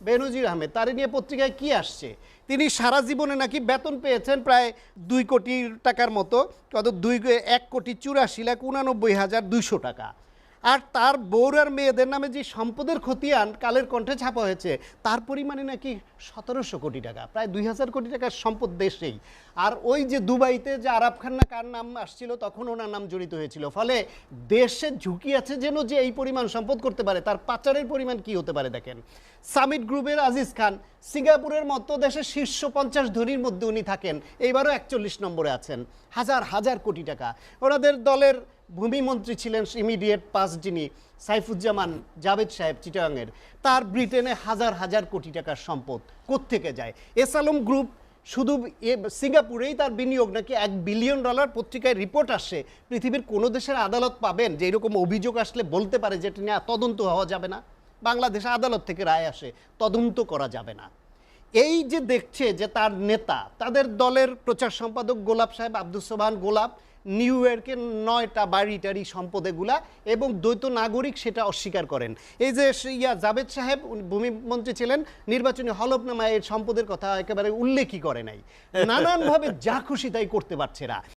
বেনজির আহমেদ, তার নিয়ে পত্রিকায় কি আসছে? তিনি সারা জীবনে নাকি বেতন পেয়েছেন প্রায় 2 কোটি টাকার মতো, কত 1,84,89,200 টাকা। আর তার বউর আর মেয়েদের নামে যে সম্পদের খতিয়ান কালের কণ্ঠে ছাপা হয়েছে তার পরিমাণে নাকি 1700 কোটি টাকা, প্রায় 2000 কোটি টাকার সম্পদ দেশেই। আর ওই যে দুবাইতে যে আরাব খান না কার নাম আসছিল তখন ওনার নাম জড়িত হয়েছিল। ফলে দেশে ঝুঁকি আছে যেন যে এই পরিমাণ সম্পদ করতে পারে, তার পাচারের পরিমাণ কি হতে পারে দেখেন। সামিট গ্রুপের আজিজ খান, সিঙ্গাপুরের মতো দেশের শীর্ষ 50 ধনীর মধ্যে উনি থাকেন, এইবারও 41 নম্বরে আছেন, হাজার হাজার কোটি টাকা। ওনাদের দলের ভূমিমন্ত্রী ছিলেন ইমিডিয়েট পাস্ট যিনি, সাইফুজ্জামান জাভেদ সাহেব চিটাগাংয়ের, তার ব্রিটেনে হাজার হাজার কোটি টাকার সম্পদ কোত্থেকে যায়। এস আলম গ্রুপ শুধু সিঙ্গাপুরেই তার বিনিয়োগ নাকি $1 বিলিয়ন। পত্রিকায় রিপোর্ট আসে, পৃথিবীর কোনো দেশের আদালত পাবেন যে এরকম অভিযোগ আসলে বলতে পারে যেটা নিয়ে তদন্ত হওয়া যাবে না? বাংলাদেশে আদালত থেকে রায় আসে, তদন্ত করা যাবে না। এই যে দেখছে যে তার নেতা, তাদের দলের প্রচার সম্পাদক গোলাপ সাহেব, আব্দুস সোবহান গোলাপ, নিউ ইয়র্কের 9টা বাড়ি টাড়ি সম্পদ এগুলা, এবং দ্বৈত নাগরিক সেটা অস্বীকার করেন। এই যে জাভেদ সাহেব ভূমিমন্ত্রী ছিলেন, নির্বাচনী হলফনামায় এর সম্পদের কথা একেবারে উল্লেখই করে নাই। নানানভাবে যা খুশি তাই করতে পারছে না।